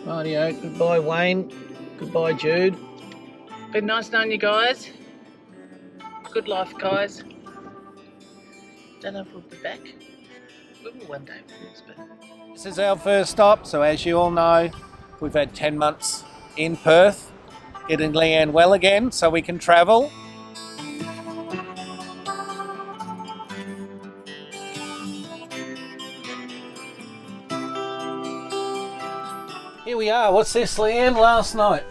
Rightio. Goodbye, Wayne. Goodbye, Jude. Been nice knowing you guys. Good life, guys. Don't know if we'll be back. We will one day, of course, but... This is our first stop, so as you all know, we've had 10 months in Perth, getting Leanne well again so we can travel. Here we are. What's this, Leanne? Last night.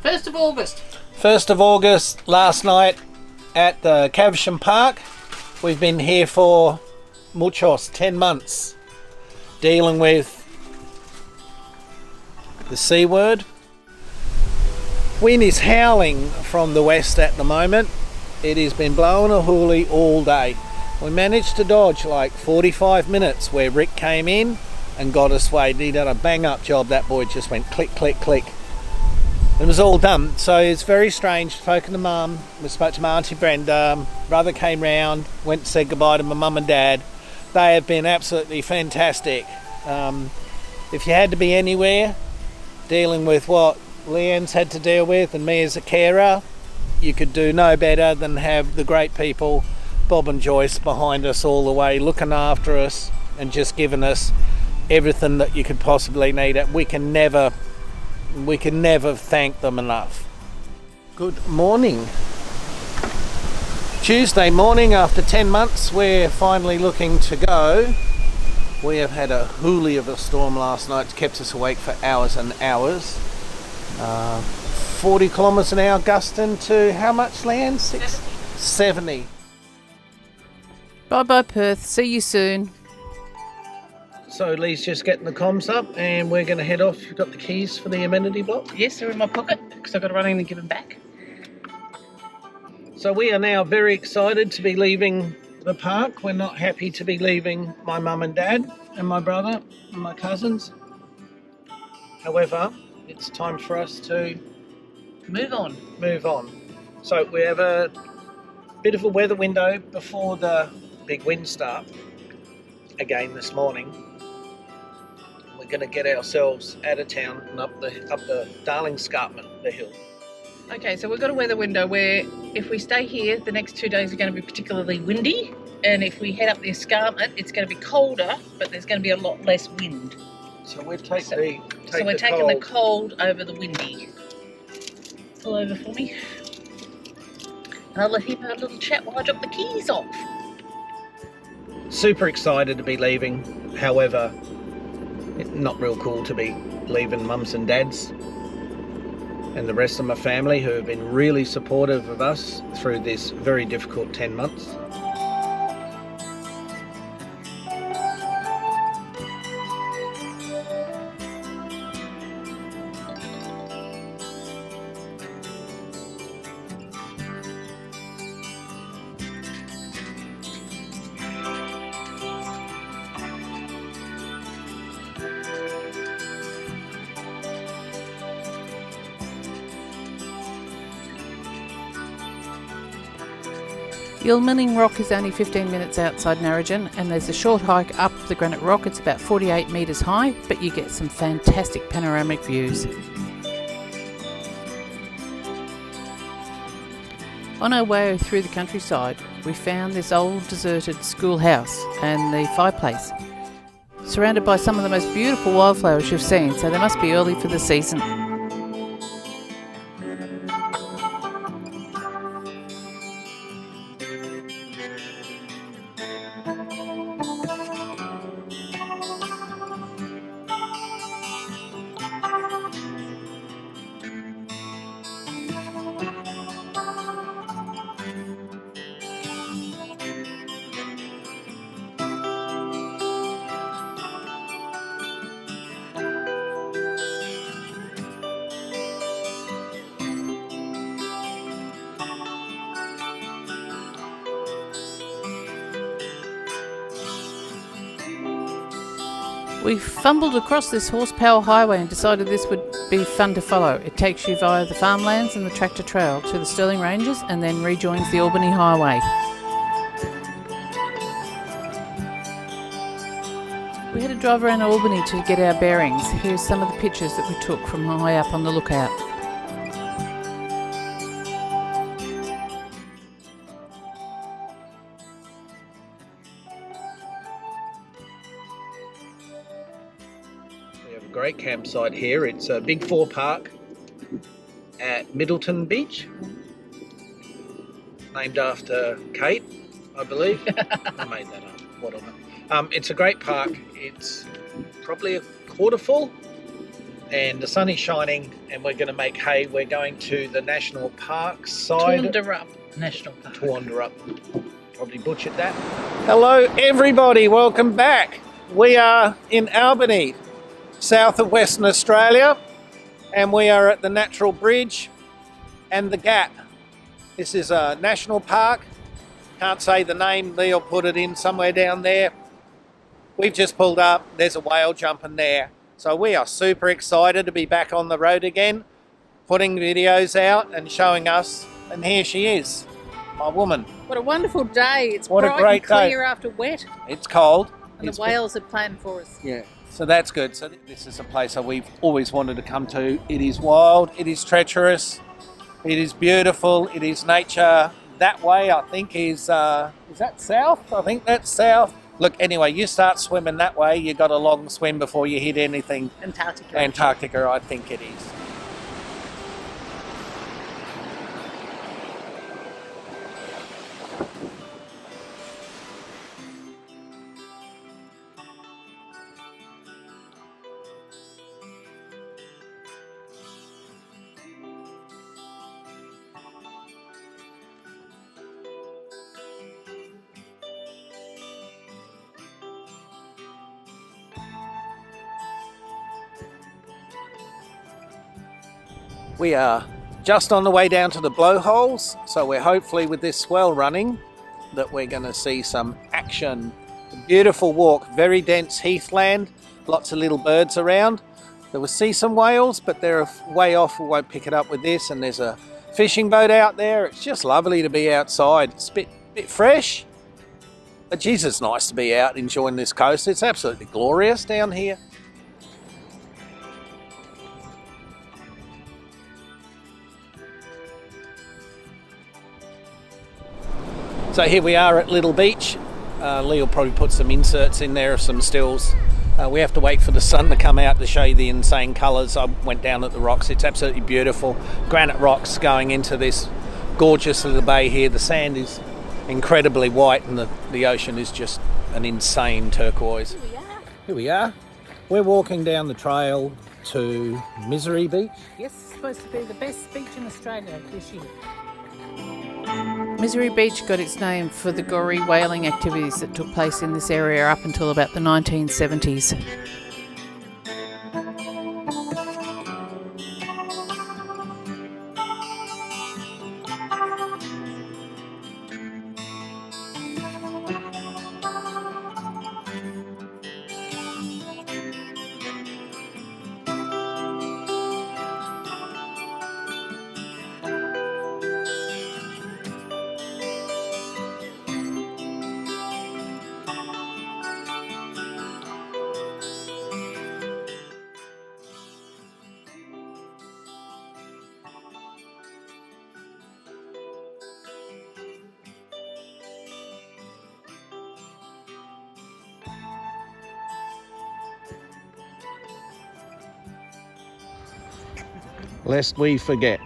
1st of August. 1st of August, last night at the Caversham Park. We've been here for muchos, 10 months, dealing with the C word. Wind is howling from the west at the moment. It has been blowing a hoolie all day. We managed to dodge like 45 minutes where Rick came in and got us swayed. He done a bang up job. That boy just went click, click, click. It was all done. So it's very strange. Spoken to Mum. We spoke to my Auntie Brenda. Brother came round, went and said goodbye to my mum and dad. They have been absolutely fantastic. If you had to be anywhere, dealing with what Leanne's had to deal with and me as a carer, you could do no better than have the great people, Bob and Joyce, behind us all the way, looking after us and just giving us everything that you could possibly need. We can never thank them enough. Good morning. Tuesday morning, after 10 months, we're finally looking to go. We have had a hoolie of a storm last night. It's kept us awake for hours and hours. 40 kilometres an hour gusting to how much, Leanne? 70. Bye bye, Perth. See you soon. So Lee's just getting the comms up and we're going to head off. You've got the keys for the amenity block? Yes, they're in my pocket because I've got to run in and give them back. So we are now very excited to be leaving the park. We're not happy to be leaving my mum and dad and my brother and my cousins. However, it's time for us to Move on. So we have a bit of a weather window before the big wind start again this morning. We're going to get ourselves out of town and up the Darling Escarpment, the hill. Okay, so we've got a weather window where if we stay here, the next 2 days are going to be particularly windy. And if we head up the escarpment, it's going to be colder, but there's going to be a lot less wind. So we're taking the cold over the windy. Pull over for me. And I'll let him have a little chat while I drop the keys off. Super excited to be leaving. However, it's not real cool to be leaving mums and dads and the rest of my family who have been really supportive of us through this very difficult 10 months. Yulminning Rock is only 15 minutes outside Narrogin, and there's a short hike up the granite rock. It's about 48 metres high, but you get some fantastic panoramic views. On our way through the countryside, we found this old deserted schoolhouse and the fireplace, surrounded by some of the most beautiful wildflowers you've seen, so they must be early for the season. We fumbled across this horsepower highway and decided this would be fun to follow. It takes you via the farmlands and the tractor trail to the Stirling Ranges and then rejoins the Albany Highway. We had a to drive around Albany to get our bearings. Here's some of the pictures that we took from high up on the lookout. We have a great campsite here. It's a Big Four Park at Middleton Beach, named after Kate, I believe. I made that up, whatever. It's a great park. It's probably a quarter full and the sun is shining and we're going to make hay. We're going to the national park side. Toondarup National Park. Toondarup. Probably butchered that. Hello everybody, welcome back. We are in Albany, south of Western Australia, and we are at the Natural Bridge and the Gap. This is a national park. Can't say the name, Lee'll put it in somewhere down there. We've just pulled up, there's a whale jumping there. So we are super excited to be back on the road again, putting videos out and showing us, and here she is, my woman. What a wonderful day. It's What a bright great and clear day. after wet. It's cold. And It's the whales are playing for us. Yeah, so that's good. So this is a place that we've always wanted to come to. It is wild, it is treacherous, it is beautiful, it is nature. That way I think is that south? I think that's south. Look, anyway, you start swimming that way, you got a long swim before you hit anything. Antarctica, I think it is. We are just on the way down to the blowholes, so we're hopefully with this swell running that we're going to see some action. A beautiful walk, very dense heathland, lots of little birds around. There will see some whales, but they're way off, we won't pick it up with this, and there's a fishing boat out there. It's just lovely to be outside. It's a bit fresh, but geez, it's nice to be out enjoying this coast. It's absolutely glorious down here. So here we are at Little Beach. Lee will probably put some inserts in there of some stills. We have to wait for the sun to come out to show you the insane colours. I went down at the rocks. It's absolutely beautiful. Granite rocks going into this gorgeous little bay here. The sand is incredibly white and the ocean is just an insane turquoise. Here we are. We're walking down the trail to Misery Beach. Yes, it's supposed to be the best beach in Australia this year. Misery Beach got its name for the gory whaling activities that took place in this area up until about the 1970s. Lest we forget.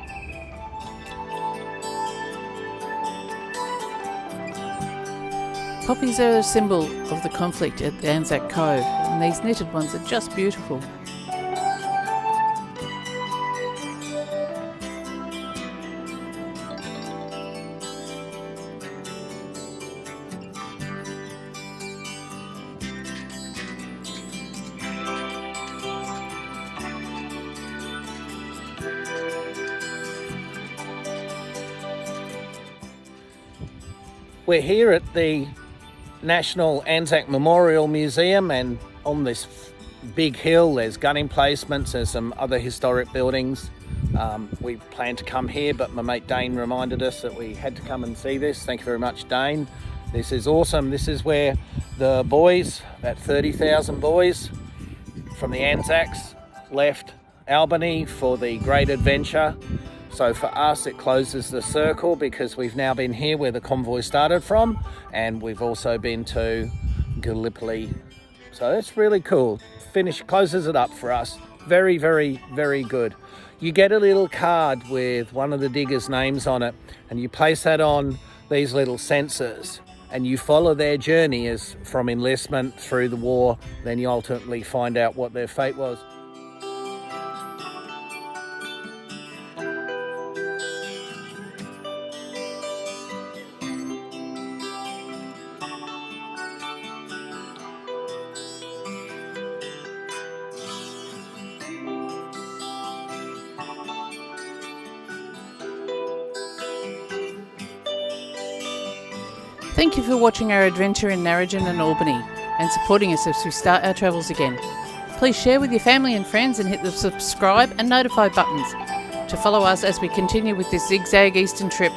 Poppies are a symbol of the conflict at the Anzac Cove, and these knitted ones are just beautiful. We're here at the National Anzac Memorial Museum, and on this big hill there's gun emplacements, there's some other historic buildings. We planned to come here, but my mate Dane reminded us that we had to come and see this. Thank you very much, Dane. This is awesome. This is where the boys, about 30,000 boys from the Anzacs, left Albany for the great adventure. So for us it closes the circle because we've now been here where the convoy started from, and we've also been to Gallipoli. So it's really cool. Closes it up for us. Very, very, very good. You get a little card with one of the diggers' names on it, and you place that on these little sensors, and you follow their journey as from enlistment through the war. Then you ultimately find out what their fate was. Thank you for watching our adventure in Narrogin and Albany and supporting us as we start our travels again. Please share with your family and friends and hit the subscribe and notify buttons to follow us as we continue with this zigzag eastern trip